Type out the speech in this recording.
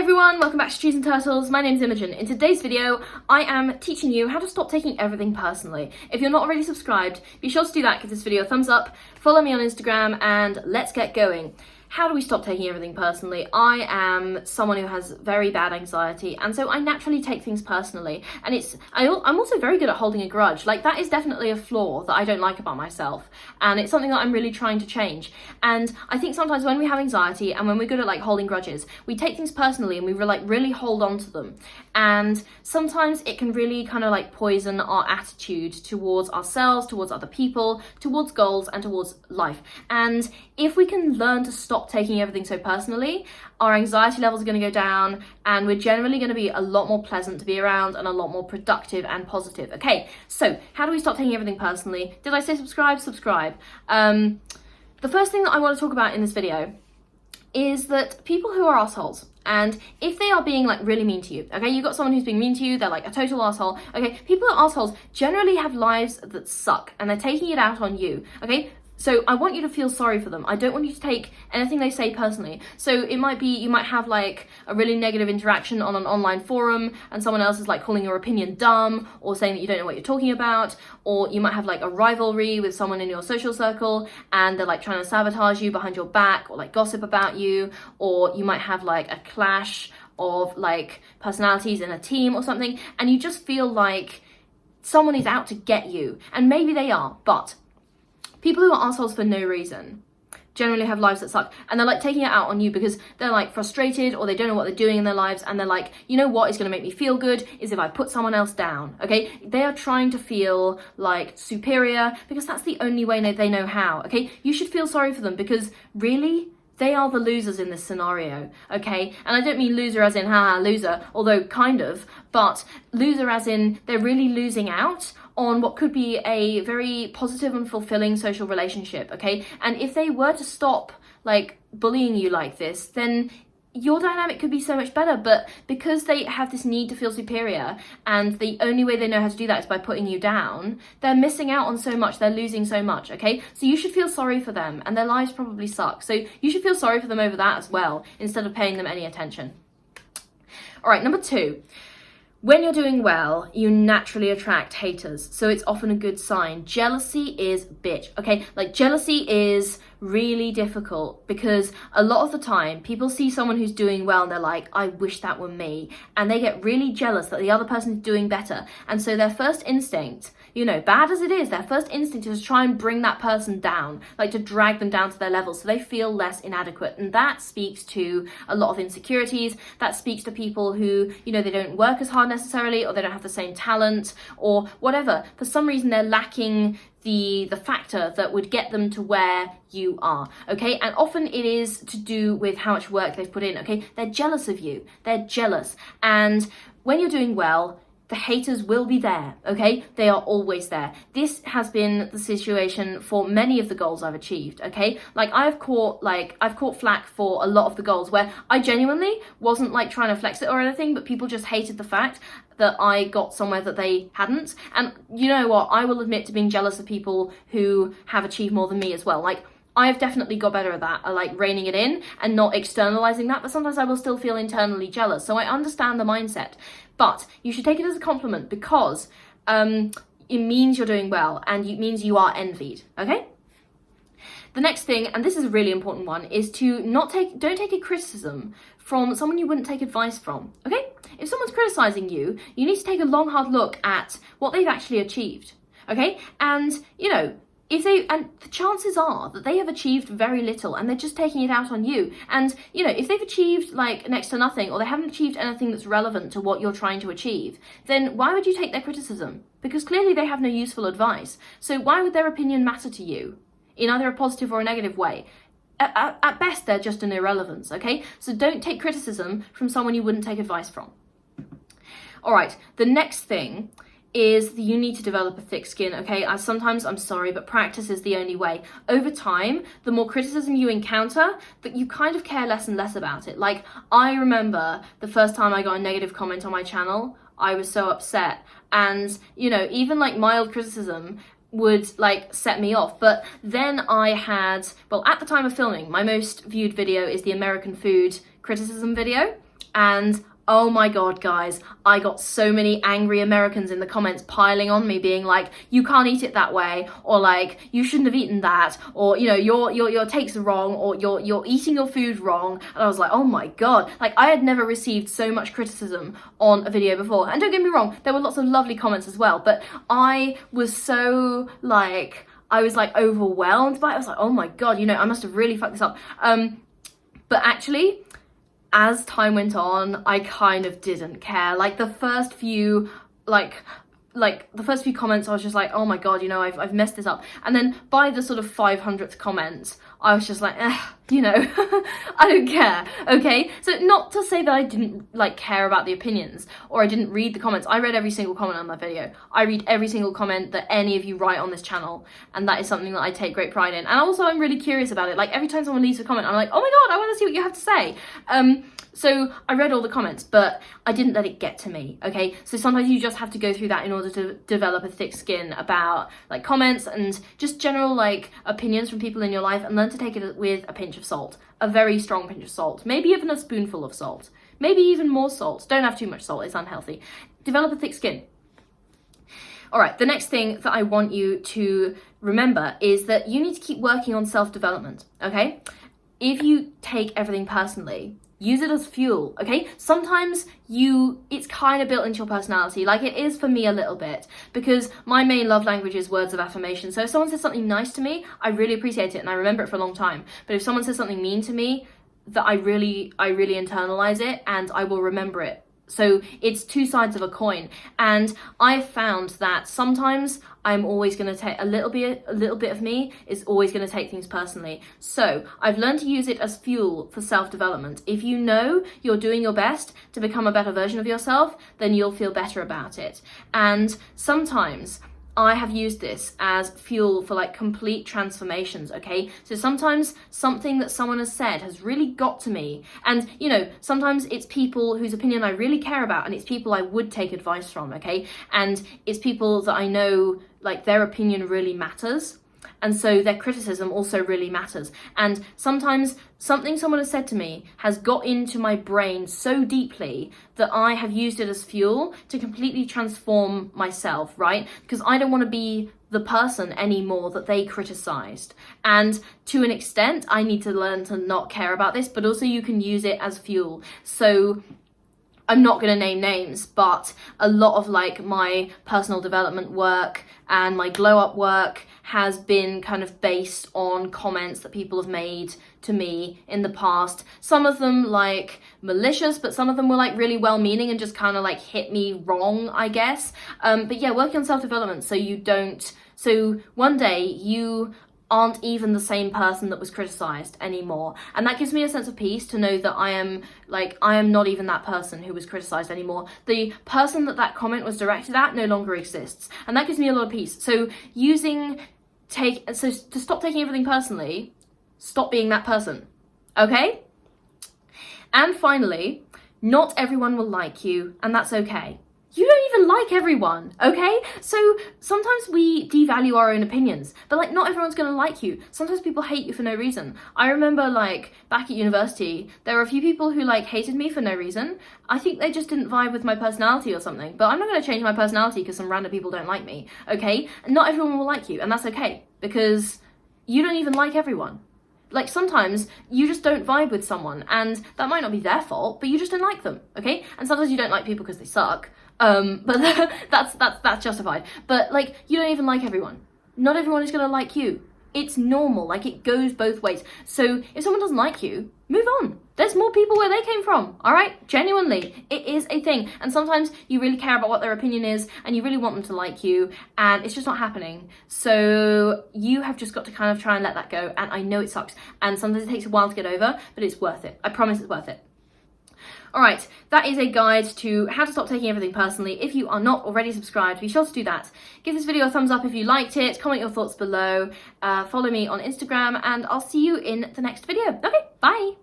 everyone, welcome back to Trees and Turtles. My name's Imogen. In today's video, I am teaching you how to stop taking everything personally. If you're not already subscribed, be sure to do that, give this video a thumbs up, follow me on Instagram, and let's get going. How do we stop taking everything personally? I am someone who has very bad anxiety, and so I naturally take things personally. And I'm also very good at holding a grudge. Like, that is definitely a flaw that I don't like about myself, and it's something that I'm really trying to change. And I think sometimes when we have anxiety and when we're good at like holding grudges, we take things personally and we really hold on to them. And sometimes it can really kind of like poison our attitude towards ourselves, towards other people, towards goals, and towards life. And if we can learn to stop taking everything so personally, our anxiety levels are going to go down and we're generally going to be a lot more pleasant to be around and a lot more productive and positive. Okay, so how do we stop taking everything personally? Did I say subscribe? Subscribe. The first thing that I want to talk about in this video is that people who are assholes, and if they are being like really mean to you, okay, you've got someone who's being mean to you, they're like a total asshole, okay, people who are assholes generally have lives that suck and they're taking it out on you, okay? So I want you to feel sorry for them. I don't want you to take anything they say personally. So it might be, you might have like a really negative interaction on an online forum and someone else is like calling your opinion dumb or saying that you don't know what you're talking about, or you might have like a rivalry with someone in your social circle and they're like trying to sabotage you behind your back or like gossip about you, or you might have like a clash of like personalities in a team or something, and you just feel like someone is out to get you, and maybe they are, but people who are assholes for no reason generally have lives that suck, and they're like taking it out on you because they're like frustrated or they don't know what they're doing in their lives, and they're like, you know what is going to make me feel good is if I put someone else down, okay? They are trying to feel like superior because that's the only way they know how, okay? You should feel sorry for them because really, they are the losers in this scenario, okay? And I don't mean loser as in haha loser, although kind of, but loser as in they're really losing out on what could be a very positive and fulfilling social relationship, okay? And if they were to stop like bullying you like this, then your dynamic could be so much better. But because they have this need to feel superior and the only way they know how to do that is by putting you down, they're missing out on so much, they're losing so much, okay? So you should feel sorry for them, and their lives probably suck. So you should feel sorry for them over that as well, instead of paying them any attention. All right, number 2. When you're doing well, you naturally attract haters, so it's often a good sign. Jealousy is bitch, okay? Like, jealousy is really difficult because a lot of the time people see someone who's doing well and they're like, I wish that were me, and they get really jealous that the other person is doing better, and so their first instinct, you know, bad as it is, their first instinct is to try and bring that person down, like to drag them down to their level so they feel less inadequate. And that speaks to a lot of insecurities. That speaks to people who, you know, they don't work as hard necessarily, or they don't have the same talent or whatever. For some reason they're lacking the factor that would get them to where you are, okay? And often it is to do with how much work they've put in, okay? They're jealous of you, they're jealous. And when you're doing well, the haters will be there, okay? They are always there. This has been the situation for many of the goals I've achieved, okay? Like, I've caught flack for a lot of the goals where I genuinely wasn't like trying to flex it or anything, but people just hated the fact that I got somewhere that they hadn't. And you know what? I will admit to being jealous of people who have achieved more than me as well. Like, I've definitely got better at that, at like reining it in and not externalizing that, but sometimes I will still feel internally jealous. So I understand the mindset, but you should take it as a compliment because it means you're doing well and it means you are envied, okay? The next thing, and this is a really important one, is to don't take a criticism from someone you wouldn't take advice from, okay? If someone's criticizing you, you need to take a long, hard look at what they've actually achieved, okay? And, you know, and the chances are that they have achieved very little and they're just taking it out on you. And, you know, if they've achieved like next to nothing, or they haven't achieved anything that's relevant to what you're trying to achieve, then why would you take their criticism? Because clearly they have no useful advice. So why would their opinion matter to you in either a positive or a negative way? At best, they're just an irrelevance, okay? So don't take criticism from someone you wouldn't take advice from. All right, the next thing is that you need to develop a thick skin, okay? Sometimes, I'm sorry, but practice is the only way. Over time, the more criticism you encounter, that you kind of care less and less about it. Like, I remember the first time I got a negative comment on my channel, I was so upset. And, you know, even like mild criticism would like set me off. But then I had, well, at the time of filming, my most viewed video is the American food criticism video. And oh my god, guys, I got so many angry Americans in the comments piling on me being like, you can't eat it that way, or like, you shouldn't have eaten that, or, you know, your takes are wrong, or you're eating your food wrong. And I was like, oh my god, like, I had never received so much criticism on a video before. And don't get me wrong, there were lots of lovely comments as well, but I was so like, I was like overwhelmed by it. I was like, oh my god, you know, I must have really fucked this up. But actually, as time went on, I kind of didn't care. Like the first few, the first few comments, I was just like, oh my god, you know, I've messed this up. And then by the sort of 500th comment, I was just like, you know, I don't care, okay? So not to say that I didn't like care about the opinions or I didn't read the comments. I read every single comment on that video. I read every single comment that any of you write on this channel, and that is something that I take great pride in. And also I'm really curious about it. Like every time someone leaves a comment, I'm like, oh my god, I want to see what you have to say. So I read all the comments, but I didn't let it get to me, okay? So sometimes you just have to go through that in order to develop a thick skin about like comments and just general like opinions from people in your life, and learn to take it with a pinch of salt, a very strong pinch of salt, maybe even a spoonful of salt, maybe even more salt. Don't have too much salt, it's unhealthy. Develop a thick skin. All right, the next thing that I want you to remember is that you need to keep working on self-development, okay? If you take everything personally, use it as fuel, okay? Sometimes it's kind of built into your personality, like it is for me a little bit, because my main love language is words of affirmation. So if someone says something nice to me, I really appreciate it and I remember it for a long time. But if someone says something mean to me, that I really internalize it and I will remember it. So it's two sides of a coin. And I've found that sometimes I'm always going to take a little bit of me is always going to take things personally. So I've learned to use it as fuel for self-development. If you know you're doing your best to become a better version of yourself, then you'll feel better about it. And sometimes I have used this as fuel for like complete transformations, okay? So sometimes something that someone has said has really got to me. And, you know, sometimes it's people whose opinion I really care about, and it's people I would take advice from, okay? And it's people that I know, like, their opinion really matters. And so their criticism also really matters. And sometimes something someone has said to me has got into my brain so deeply that I have used it as fuel to completely transform myself, right? Because I don't want to be the person anymore that they criticized. And to an extent, I need to learn to not care about this, but also you can use it as fuel. So I'm not going to name names, but a lot of like my personal development work and my glow up work has been kind of based on comments that people have made to me in the past. Some of them like malicious, but some of them were like really well meaning and just kind of like hit me wrong, I guess. But yeah, working on self-development so one day you aren't even the same person that was criticized anymore, and that gives me a sense of peace to know that I am not even that person who was criticized anymore. The person that comment was directed at no longer exists, and that gives me a lot of peace. So to stop taking everything personally, stop being that person, okay? And finally, not everyone will like you, and that's okay. You don't even like everyone, okay? So sometimes we devalue our own opinions, but like not everyone's gonna like you. Sometimes people hate you for no reason. I remember like back at university, there were a few people who like hated me for no reason. I think they just didn't vibe with my personality or something, but I'm not gonna change my personality because some random people don't like me, okay? And not everyone will like you, and that's okay, because you don't even like everyone. Like sometimes you just don't vibe with someone, and that might not be their fault, but you just don't like them, okay? And sometimes you don't like people because they suck. But that's justified. But like, you don't even like everyone. Not everyone is gonna like you. It's normal, like it goes both ways. So if someone doesn't like you, move on. There's more people where they came from, all right? Genuinely, it is a thing. And sometimes you really care about what their opinion is and you really want them to like you, and it's just not happening. So you have just got to kind of try and let that go. And I know it sucks, and sometimes it takes a while to get over, but it's worth it. I promise it's worth it. All right, that is a guide to how to stop taking everything personally. If you are not already subscribed, be sure to do that. Give this video a thumbs up if you liked it, comment your thoughts below, follow me on Instagram, and I'll see you in the next video. Okay, bye.